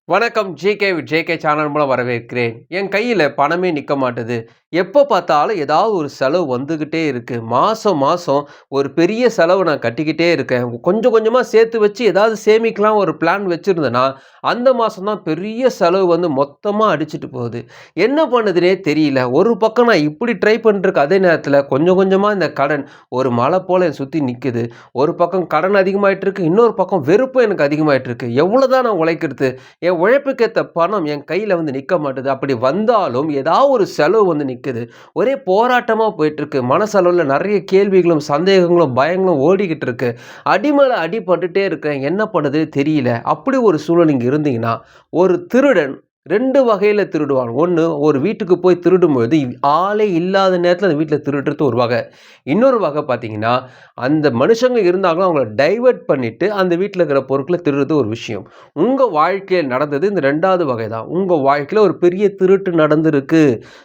வணக்கம். JK channel மூலம் வரவேற்கிறேன். என் கையில பணமே நிக்க மாட்டுது. எப்போ பார்த்தாலும் ஏதாவது ஒரு செலவு வந்துகிட்டே இருக்கு. மாசம் மாசம் ஒரு பெரிய செலவு நான் கட்டிக்கிட்டே இருக்கேன். கொஞ்சம் கொஞ்சமா சேர்த்து வச்சு ஏதாவது சேமிக்கலாம் ஒரு பிளான் வச்சிருந்தேன்னா, அந்த மாசம் தான் பெரிய செலவு வந்து மொத்தமா அடிச்சுட்டு போகுது. என்ன பண்ணுதுன்னே தெரியல. ஒரு பக்கம் நான் இப்படி ட்ரை பண்ணிட்டுருக்க அதே நேரத்தில கொஞ்சம் கொஞ்சமா இந்த கடன் ஒரு மலை போல என்னை சுத்தி நிக்குது. ஒரு பக்கம் கடன் அதிகமாயிட்டு இருக்கு. இன்னொரு பக்கம் வெறுப்பும் எனக்கு அதிகமாயிட்டு இருக்கு. எவ்வளோதான் நான் உழைக்கிறது? என் உழைப்புக்கு ஏத்த பணம் என் கையில வந்து நிக்க மாட்டுது. அப்படி வந்தாலும் ஏதாவது ஒரு செலவு வந்து நிக்குது. ஒரே போராட்டமா போயிட்டுருக்கு. மனசளவுல நெறைய கேள்விகளும், சந்தேகங்களும், பயங்களும் ஓடிக்கிட்டு இருக்கு. அடி மேல அடி பட்டுட்டே இருக்கேன். என்ன பண்ணுது தெரியல. அப்படி ஒரு சூழல் நீங்க இருந்தீங்கன்னா, ஒரு திருடன் 2 வகையில திருடுவான். 1 ஒரு வீட்டுக்கு போய் திருடும்பொழுது, ஆளே இல்லாத நேரத்தில அந்த வீட்ல திருடுறது ஒரு வகை. இன்னொரு வகை பார்த்தீங்கன்னா, அந்த மனுஷங்க இருந்தாங்கன்னா, அவங்கள டைவர்ட் பண்ணிட்டு, அந்த வீட்ல இருக்கிற பொருட்கள திருடுறது ஒரு விஷயம். உங்க வாழ்க்கையில நடந்தது இந்த 2வது வகை தான். உங்க வாழ்க்கையில ஒரு பெரிய திருட்டு நடந்திருக்கு.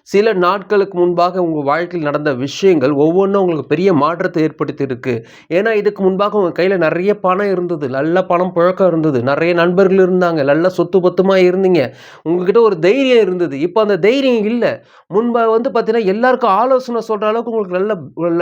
சில நாட்களுக்கு முன்பாக உங்க வாழ்க்கையில் நடந்த விஷயங்கள் ஒவ்வொன்னும் உங்களுக்கு பெரிய மாற்றத்தை ஏற்படுத்தியிருக்கு. ஏன்னா, இதுக்கு முன்பாக உங்க கையில நெறைய பணம் இருந்தது. நல்ல பணம் புழக்கம் இருந்தது. நெறைய நண்பர்கள் இருந்தாங்க. நல்ல சொத்து பத்துமா இருந்தீங்க. உங்ககிட்ட ஒரு தைரியம் இருந்தது. இப்ப அந்த தைரியம் இல்ல. முன்ப வந்து பார்த்தீங்கன்னா, எல்லாருக்கும் ஆலோசனை சொல்ற அளவுக்கு உங்களுக்கு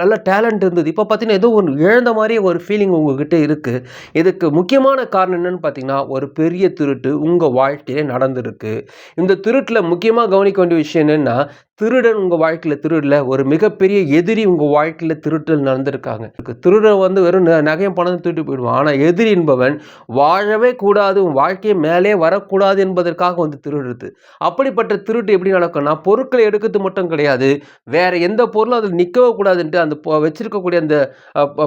நல்ல டேலண்ட் இருந்தது. இப்ப பார்த்தீங்கன்னா, ஏதோ ஒண்ணு இழந்த மாரியே ஒரு ஃபீலிங் உங்ககிட்ட இருக்கு. இதுக்கு முக்கியமான காரணம் என்னன்னு பார்த்தீங்கன்னா, ஒரு பெரிய திருட்டு உங்க வாழ்க்கையில நடந்திருக்கு. இந்த திருட்டுல முக்கியமா கவனிக்க வேண்டிய விஷயம் என்னன்னா, திருடன் உங்க வாழ்க்கையில திருடல. ஒரு மிகப்பெரிய எதிரி உங்க வாழ்க்கையில திருட்டல் நடந்திருக்காங்க. திருடன் வந்து வெறும் நகையும் பணமும் திருட்டு போயிடுவான். ஆனா எதிரி என்பவன் வாழவே கூடாது, உன் வாழ்க்கைய மேலே வரக்கூடாது என்பதற்காக வந்து திருடுறது. அப்படிப்பட்ட திருட்டு எப்படி நடக்கும்னா, பொருட்களை எடுக்கிறது மட்டும் கிடையாது. வேற எந்த பொருளும் அதில நிக்கவே கூடாதுன்ட்டு அந்த வச்சிருக்கக்கூடிய அந்த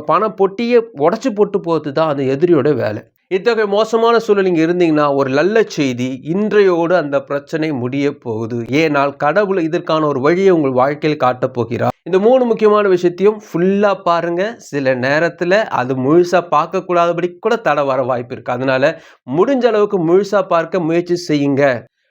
பண பொட்டிய உடைச்சு போட்டு போறது தான் அந்த எதிரியோட வேலை. இத்தகைய மோசமான சூழல் நீங்க இருந்தீங்கன்னா, ஒரு நல்ல செய்தி, இன்றையோடு அந்த பிரச்சனை முடியப் போகுது. ஏனால் கடவுள் இதற்கான ஒரு வழிய உங்கள் வாழ்க்கையில் காட்டப் போகிறார். இந்த 3 முக்கியமான விஷயத்தையும் ஃபுல்லா பாருங்க. சில நேரத்துல அது முழுசா பார்க்கக்கூடாதபடிக்கு கூட தடை வர வாய்ப்பு இருக்கு. அதனால முடிஞ்ச அளவுக்கு முழுசா பார்க்க முயற்சி செய்யுங்க.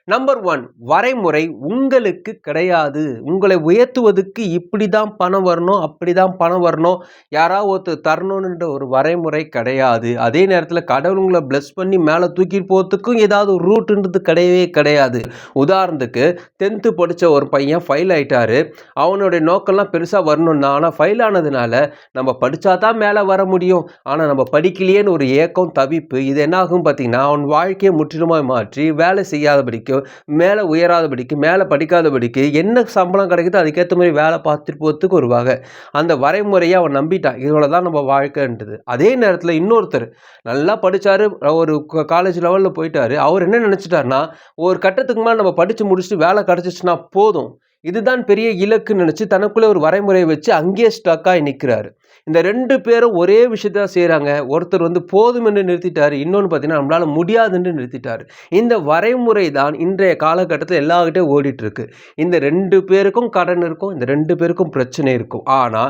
நம்பர் 1 வரைமுறை உங்களுக்கு கிடையாது. உங்களை உயர்த்துவதற்கு இப்படிதான் பணம் வரணும், அப்படிதான் பணம் வரணும், யாராவது ஒருத்தர் தரணும்ன்ற ஒரு வரைமுறை கிடையாது. அதே நேரத்தில கடவுள் உங்கள பிளெஸ் பண்ணி மேல தூக்கிட்டு போறதுக்கும் ஏதாவது ஒரு ரூட்ன்றது கிடையவே கிடையாது. உதாரணத்துக்கு 10th படிச்ச ஒரு பையன் ஃபெயில் ஆயிட்டாரு. அவனுடைய நோக்கம்லாம் பெருசா வரணும் தான். ஆனா ஃபெயில் ஆனதுனால நம்ம படிச்சா தான் மேல வர முடியும். ஆனா நம்ம படிக்கலையேன்னு ஒரு ஏக்கம், தவிப்பு இது என்ன ஆகும் பார்த்தீங்கன்னா, அவன் வாழ்க்கைய முற்றிலுமாய் மாற்றி வேலை செய்யாதபடிக்கு மேல உயராதபடிக்கு, மேல படிக்காதபடிக்கு என்ன சம்பளம் கிடைக்குதோ அதுக்கேத்த மாரி வேலை பார்த்துட்டு போறதுக்கு ஒரு வகை. அந்த வரைமுறைய அவன் நம்பிட்டான். இவ்வளவுதான் நம்ம வாழ்க்கைன்றது. அதே நேரத்தில இன்னொருத்தர் நல்லா படிச்சாரு. ஒரு காலேஜ் லெவல்ல போயிட்டாரு. அவர் என்ன நினைச்சுட்டாருன்னா, ஒரு கட்டத்துக்கு மேல நம்ம படிச்சு முடிச்சுட்டு வேலை கிடைச்சிச்சுன்னா போதும். இதுதான் பெரிய இலக்குன்னு நினைச்சு தனக்குள்ள ஒரு வரைமுறைய வச்சு அங்கேயே ஸ்டக் ஆயி நிக்கிறாரு. இந்த 2 பேரும் ஒரே விஷயத்த தான் செய்றாங்க. ஒருத்தர் வந்து போதும் என்று நிறுத்திட்டாரு. இன்னொன்னு பார்த்தீங்கன்னா, நம்மளால முடியாதுன்னு நிறுத்திட்டாரு. இந்த வரைமுறை தான் இன்றைய காலகட்டத்தில எல்லார்கிட்டயும் ஓடிட்டு இருக்கு. இந்த 2 பேருக்கும் கடன் இருக்கும். இந்த 2 பேருக்கும் பிரச்சனை இருக்கும். ஆனா,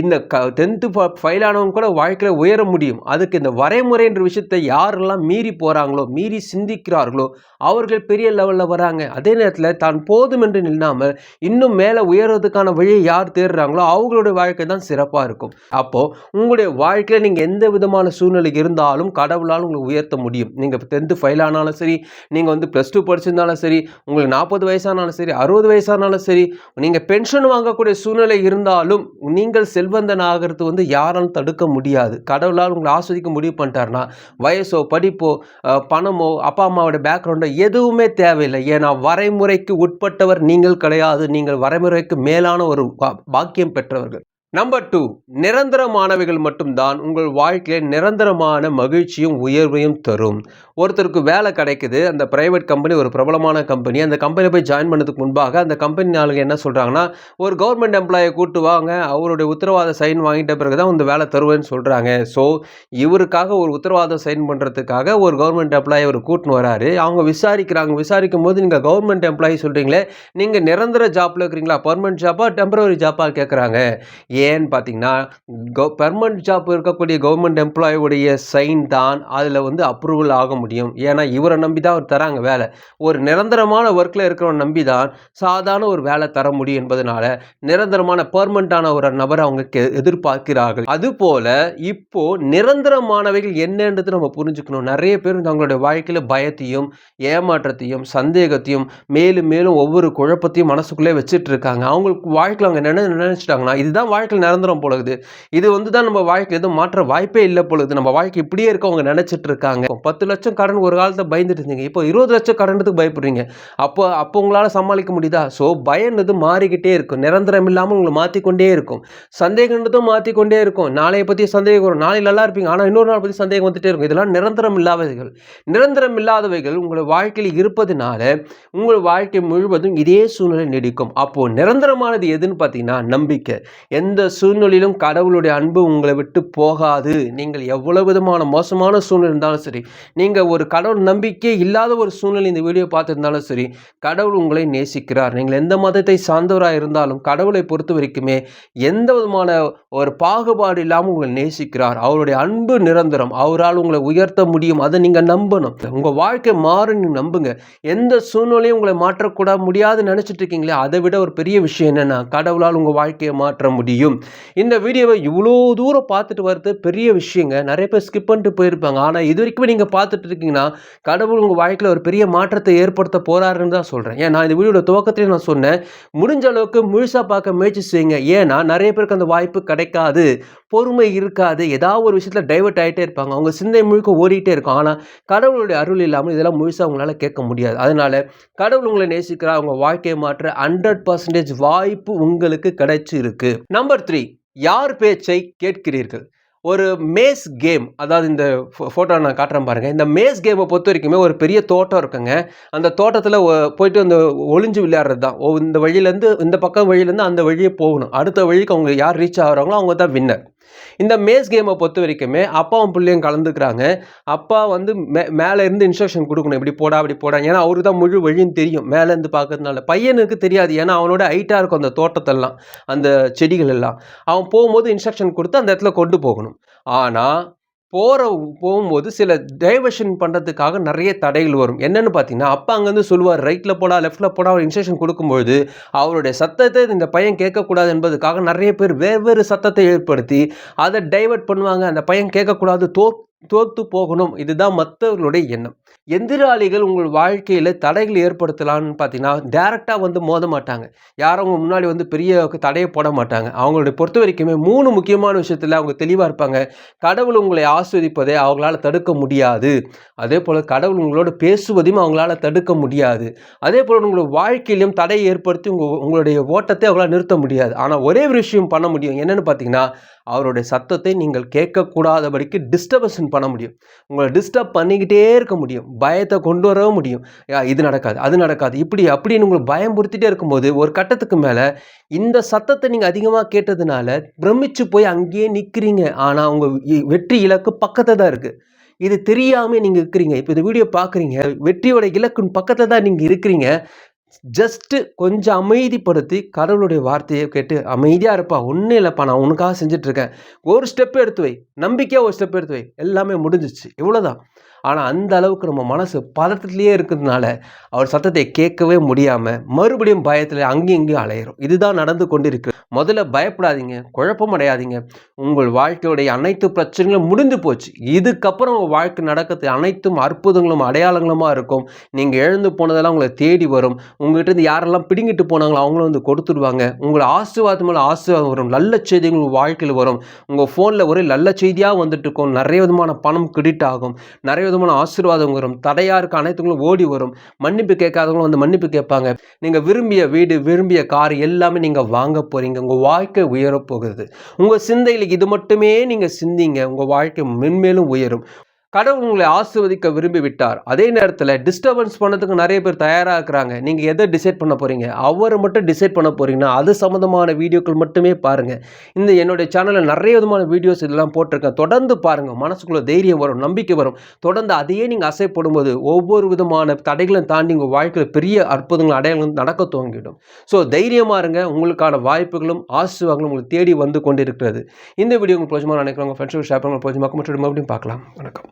இந்த 10th ஃபெயில் ஆனவங்க கூட வாழ்க்கையில உயர முடியும். அதுக்கு இந்த வரைமுறைன்ற விஷயத்த யாரெல்லாம் மீறி போறாங்களோ, மீறி சிந்திக்கிறார்களோ, அவர்கள் பெரிய லெவல்ல வராங்க. அதே நேரத்தில தான் போதும் என்று நில்லாமல், இன்னும் மேல உயர்றதுக்கான வழியை யார் தேடுறாங்களோ, அவங்களுடைய வாழ்க்கை தான் சிறப்பா இருக்கும். அப்போ உங்களுடைய வாழ்க்கையில நீங்க எந்த விதமான சூழ்நிலை இருந்தாலும் கடவுளால் உங்களை உயர்த்த முடியும். நீங்க 10th ஃபெயில் ஆனாலும் சரி, நீங்க வந்து +2 படிச்சிருந்தாலும் சரி, உங்களுக்கு 40 வயசானாலும் சரி, 60 வயசானாலும் சரி, நீங்க பென்ஷன் வாங்கக்கூடிய சூழ்நிலை இருந்தாலும், நீங்கள் செல்வந்தன் ஆகிறது வந்து யாராலும் தடுக்க முடியாது. கடவுளால் உங்களை ஆஸ்வதிக்க முடிவு பண்ணிட்டாருன்னா, வயசோ, படிப்போ, பணமோ, அப்பா அம்மாவோட பேக்ரவுண்டோ எதுவுமே தேவையில்லை. ஏன்னா வரைமுறைக்கு உட்பட்டவர் நீங்கள் கிடையாது. நீங்கள் வரைமுறைக்கு மேலான ஒரு பாக்கியம் பெற்றவர்கள். நம்பர் 2 நிரந்தரமானவைகள் மட்டும்தான் உங்கள் வாழ்க்கையில நிரந்தரமான மகிழ்ச்சியும், உயர்வையும் தரும். ஒருத்தருக்கு வேலை கிடைக்குது. அந்த பிரைவேட் கம்பெனி ஒரு பிரபலமான கம்பெனி. அந்த கம்பெனில போய் ஜாயின் பண்ணதுக்கு முன்பாக அந்த கம்பெனி ஆளுங்க என்ன சொல்றாங்கன்னா, ஒரு கவர்ன்மென்ட் எம்ப்ளாயிய கூட்டு வாங்க. அவருடைய உத்தரவாத சைன் வாங்கிட்ட பிறகு தான் இந்த வேலை தருவேன்னு சொல்றாங்க. ஸோ இவருக்காக ஒரு உத்தரவாதம் சைன் பண்றதுக்காக ஒரு கவர்ன்மென்ட் எம்ப்ளாயிய இவரு கூட்டின்னு வராரு. அவங்க விசாரிக்கிறாங்க. விசாரிக்கும்போது நீங்க கவர்ன்மென்ட் எம்ப்ளாயி சொல்றீங்களே, நீங்க நிரந்தர ஜாப்ல இருக்கிறீங்களா? பெர்மனன்ட் ஜாப்பா? டெம்பரவரி ஜாப்பா? கேட்கறாங்க. ஏன்னு பார்த்தீங்கன்னா, பெர்மனன்ட் ஜாப் இருக்கக்கூடிய கவர்மெண்ட் எம்ப்ளாயியுடைய சைன் தான் அதில வந்து அப்ரூவல் ஆக முடியும். ஏன்னா, இவர நம்பி தான் அவர் தராங்க வேலை. ஒரு நிரந்தரமான ஒர்க்ல இருக்கிறவன நம்பி தான் சாதாரண ஒரு வேலை தர முடியும் என்பதனால, நிரந்தரமான பெர்மனன்ட்டான ஒரு நபர அவங்க எதிர்பார்க்கிறார்கள். அதுபோல இப்போ நிரந்தரமானவைகள் என்னன்றது நம்ம புரிஞ்சுக்கணும். நெறைய பேர் தங்களுடைய வாழ்க்கையில பயத்தையும், ஏமாற்றத்தையும், சந்தேகத்தையும் மேலும் மேலும் ஒவ்வொரு குழப்பத்தையும் மனசுக்குள்ளே வச்சுட்டு இருக்காங்க. அவங்களுக்கு வாழ்க்கையில அவங்க நினைச்சுட்டாங்கன்னா, இதுதான் வாழ்க்கையில நிரந்தரம் போல இருக்குது. இது வந்து தான் நம்ம வாழ்க்கை எதுவும் மாற்ற வாய்ப்பே இல்ல போல இருக்குது. நம்ம வாழ்க்கை இப்படியே இருக்க அவங்க நினைச்சிட்டு இருக்காங்க. 10,00,000 கடன் ஒரு காலத்துல பயந்துட்டு இருந்தீங்க. இப்போ 20,00,000 கடனுக்கு பயப்படுறீங்க. அப்போ உங்களால சமாளிக்க முடியுதா? பயம்ன்றது மாறிக்கிட்டே இருக்கும். நிரந்தரம் இல்லாம உங்கள மாத்திக்கொண்டே இருக்கும். சந்தேகம்ன்றதும் மாத்திக்கொண்டே இருக்கும். நாளைய பத்தி சந்தேகம் வரும். நாளை நல்லா இருப்பீங்க. ஆனா இன்னொரு நாள் பத்தி சந்தேகம் வந்துட்டே இருக்கும். இதெல்லாம் நிரந்தரம் இல்லாதவைகள். நிரந்தரம் இல்லாதவைகள் உங்கள் வாழ்க்கையில் இருப்பதனால, உங்கள் வாழ்க்கை முழுவதும் இதே சூழ்நிலை நீடிக்கும். அப்போ நிரந்தரமானது எதுன்னு பார்த்தீங்கன்னா, நம்பிக்கை. எந்த சூழ்நிலையிலும் கடவுளுடைய அன்பு உங்களை விட்டு போகாது. நீங்கள் எவ்வளவு விதமான மோசமான சூழ்நிலை இருந்தாலும் சரி, நீங்க ஒரு கடவுள் நம்பிக்கை இல்லாத ஒரு சூழ்நிலை இந்த வீடியோ பார்த்திருந்தாலும் சரி, கடவுள் உங்களை நேசிக்கிறார். நீங்கள் எந்த மதத்தை சார்ந்தவராக இருந்தாலும் கடவுளை பொறுத்த வரைக்குமே எந்த விதமான ஒரு பாகுபாடு இல்லாமல் உங்களை நேசிக்கிறார். அவருடைய அன்பு நிரந்தரம். அவரால் உங்களை உயர்த்த முடியும். அதை நீங்க நம்பணும். உங்க வாழ்க்கை மாறும் நம்புங்க. எந்த சூழ்நிலையும் உங்களை மாற்றக்கூட முடியாதுன்னு நினைச்சிட்டு இருக்கீங்களே, அதை விட ஒரு பெரிய விஷயம் என்னன்னா, கடவுளால் உங்க வாழ்க்கையை மாற்ற முடியும். இந்த வீடியோவை இவ்வளோ தூரம் பார்த்துட்டு வரது பெரிய விஷயங்க. நிறைய பேர் ஸ்கிப் பண்ணிட்டு போயிருப்பாங்க. ஆனா இது வரைக்கும் நீங்க பார்த்துட்டு இருக்கீங்கன்னா, கடவுள் உங்க வாழ்க்கையில ஒரு பெரிய மாற்றத்தை ஏற்படுத்த போறாருன்னு தான் சொல்றேன். ஏன்னா இந்த வீடியோட துவக்கத்திலே நான் சொன்னேன், முடிஞ்ச அளவுக்கு முழுசா பார்க்க முயற்சி செய்யுங்க. ஏன்னா நிறைய பேருக்கு அந்த வாய்ப்பு கிடைக்காது, பொறுமை இருக்காது, ஏதாவது ஒரு விஷயத்துல டைவர்ட் ஆகிட்டே இருப்பாங்க. அவங்க சிந்தை முழுக்க ஓடிட்டே இருக்கும். ஆனா கடவுளுடைய அருள் இல்லாமல் இதெல்லாம் முழுசா உங்களால கேட்க முடியாது. அதனால கடவுள் உங்களை நேசிக்கிறார். உங்க வாழ்க்கையை மாற்ற 100% வாய்ப்பு உங்களுக்கு கிடைச்சி இருக்கு. நம்பர் 3, யார் பேச்சை கேட்கிறீர்கள்? ஒரு மேஸ் கேம், அதாவது இந்த ஃபோட்டோ நான் காட்டுறேன் பாருங்க. இந்த மேஸ் கேமை பொறுத்த வரைக்குமே ஒரு பெரிய தோட்டம் இருக்குங்க. அந்த தோட்டத்தில் போயிட்டு அந்த ஒளிஞ்சு விளையாடுறது தான். இந்த வழியிலேருந்து இந்த பக்கம் வழியிலேருந்து அந்த வழியே போகணும். அடுத்த வழிக்கு அவங்க யார் ரீச் ஆகிறாங்களோ அவங்க தான் வின்னர். இந்த மேஸ் கேமை பொறுத்த வரைக்குமே அப்பாவும் பிள்ளையும் கலந்துக்கிறாங்க. அப்பா வந்து மேலே இருந்து இன்ஸ்ட்ரக்ஷன் கொடுக்கணும், இப்படி போடா அப்படி போடா. ஏன்னா அவருக்கு தான் முழு வழியும் தெரியும் மேலேருந்து பார்க்கறதுனால. பையனுக்கு தெரியாது, ஏன்னா அவனோட ஹைட்டாக இருக்கும் அந்த தோட்டத்தெல்லாம், அந்த செடிகள் எல்லாம். அவன் போகும்போது இன்ஸ்ட்ரக்ஷன் கொடுத்து அந்த இடத்துல கொண்டு போகணும். ஆனால் போகும்போது சில டைவர்ஷன் பண்ணுறதுக்காக நிறைய தடைகள் வரும். என்னென்னு பார்த்தீங்கன்னா, அப்பா அங்கேருந்து சொல்லுவார் ரைட்டில் போடா லெஃப்ட்டில் போடா அவர் இன்ஸ்ட்ரக்ஷன் கொடுக்கும்பொழுது அவருடைய சத்தத்தை இந்த பையன் கேட்கக்கூடாது என்பதுக்காக நிறைய பேர் வேறு சத்தத்தை ஏற்படுத்தி அதை டைவர்ட் பண்ணுவாங்க. அந்த பையன் கேட்கக்கூடாது, தோத்து போகணும். இதுதான் மற்றவர்களுடைய எண்ணம். எதிராளிகள் உங்கள் வாழ்க்கையில் தடைகள் ஏற்படுத்தலான்னு பார்த்தீங்கன்னா, டைரெக்டாக வந்து மோத மாட்டாங்க. யாரும் அவங்க முன்னாடி வந்து பெரிய தடையை போட மாட்டாங்க. அவங்களுடைய பொறுத்த வரைக்குமே 3 முக்கியமான விஷயத்தில் அவங்க தெளிவாக இருப்பாங்க. கடவுள் உங்களை ஆஸ்வதிப்பதை அவங்களால தடுக்க முடியாது. அதே போல் கடவுள் உங்களோட பேசுவதையும் அவங்களால தடுக்க முடியாது. அதே போல் உங்களோட வாழ்க்கையிலும் தடையை ஏற்படுத்தி உங்களுடைய ஓட்டத்தை அவங்களால நிறுத்த முடியாது. ஆனால் ஒரே ஒரு விஷயம் பண்ண முடியும். என்னென்னு பார்த்தீங்கன்னா, அவருடைய சத்தத்தை நீங்கள் கேட்கக்கூடாதபடிக்கு டிஸ்டர்பன்ஸ் பண்ண முடியும். உங்களை டிஸ்டர்ப் பண்ணிக்கிட்டே இருக்க முடியும். பயத்தை கொண்டு வரவும் முடியும். இது நடக்காது, அது நடக்காது, இப்படி அப்படின்னு உங்களை பயம்புறுத்திட்டே இருக்கும்போது ஒரு கட்டத்துக்கு மேலே இந்த சத்தத்தை நீங்கள் அதிகமாக கேட்டதுனால பிரமிச்சு போய் அங்கேயே நிற்கிறீங்க. ஆனால் உங்கள் வெற்றி இலக்கு பக்கத்தில் தான் இருக்குது. இது தெரியாமல் நீங்கள் இருக்கிறீங்க. இப்போ இந்த வீடியோ பார்க்குறீங்க, வெற்றியோட இலக்குன்னு பக்கத்தில் தான் நீங்கள் இருக்கிறீங்க. ஜஸ்ட்டு கொஞ்சம் அமைதிப்படுத்தி கடவுளுடைய வார்த்தையை கேட்டு அமைதியாக இருப்பா. ஒன்றும் இல்லைப்பா, நான் உனக்காக செஞ்சிட்ருக்கேன், ஒரு ஸ்டெப் எடுத்து வை, நம்பிக்கையாக ஒரு ஸ்டெப் எடுத்து வை, எல்லாமே முடிஞ்சிச்சு, இவ்வளோதான். ஆனால் அந்த அளவுக்கு நம்ம மனசு பதட்டத்திலேயே இருக்கிறதுனால அவர் சத்தத்தை கேட்கவே முடியாமல் மறுபடியும் பயத்தில் அங்கேயும் இங்கேயும் அலையிறோம். இதுதான் நடந்து கொண்டிருக்கு. முதல்ல பயப்படாதீங்க, குழப்பம் அடையாதீங்க. உங்கள் வாழ்க்கையுடைய அனைத்து பிரச்சனைகளும் முடிந்து போச்சு. இதுக்கப்புறம் உங்கள் வாழ்க்கை நடக்கிறது அனைத்தும் அற்புதங்களும் அடையாளங்களுமா இருக்கும். நீங்கள் எழுந்து போனதெல்லாம் உங்களை தேடி வரும். உங்கள்கிட்ட இருந்து யாரெல்லாம் பிடுங்கிட்டு போனாங்களோ அவங்களும் வந்து கொடுத்துடுவாங்க. உங்களை ஆசீர்வாதம் மேலே ஆசீர்வாதம் வரும். நல்ல செய்திகள் உங்கள் வாழ்க்கையில் வரும். உங்கள் ஃபோனில் ஒரே நல்ல செய்தியாக வந்துட்டு இருக்கும். நிறைய விதமான பணம் கிரெடிட் ஆகும். நிறைய விதமான ஆசீர்வாதம் வரும். தடையாக இருக்க அனைத்துங்களும் ஓடி வரும். மன்னிப்பு கேட்காதவங்களும் வந்து மன்னிப்பு கேட்பாங்க. நீங்கள் விரும்பிய வீடு, விரும்பிய கார் எல்லாமே நீங்கள் வாங்க போகிறீங்க. உங்கள் வாழ்க்கை உயரப்போகுது. உங்கள் சிந்தையில் இது மட்டுமே நீங்கள் சிந்திங்க. உங்கள் வாழ்க்கை மென்மேலும் உயரும். கடவுள் உங்களை ஆசீர்வதிக்க விரும்பி விட்டார். அதே நேரத்துல டிஸ்டர்பன்ஸ் பண்ணதுக்கு நெறைய பேர் தயாரா இருக்கிறாங்க. நீங்க எத டிசைட் பண்ண போறீங்க? அவர மட்டும் டிசைட் பண்ண போறீங்கன்னா, அது சம்மந்தமான வீடியோக்கள் மட்டுமே பாருங்க. என்னுடைய சேனல்ல நெறைய விதமான வீடியோஸ் இதெல்லாம் போட்டிருக்கேன். தொடர்ந்து பாருங்க. மனசுக்குள்ள தைரியம் வரும், நம்பிக்கை வரும். தொடர்ந்து அதையே நீங்க அசைப்படும்போது, ஒவ்வொரு விதமான தடைகளையும் தாண்டி உங்க வாழ்க்கையில பெரிய அற்புதங்கள், அடையாளங்கள் நடக்க துவங்கிடும். தைரியமா இருங்க. உங்களுக்கான வாய்ப்புகளும், ஆசீர்வாதங்களும் உங்கள தேடி வந்து கொண்டிருக்கிறது. இந்த வீடியோ உங்களுக்கு பிடிச்சிருக்கும்னு நினைக்கிறேன். உங்க ஃப்ரெண்ட்ஸோட ஷேர் பண்ணுங்க. பிடிச்சிருந்தா மறுபடியும் பார்க்கலாம். வணக்கம்.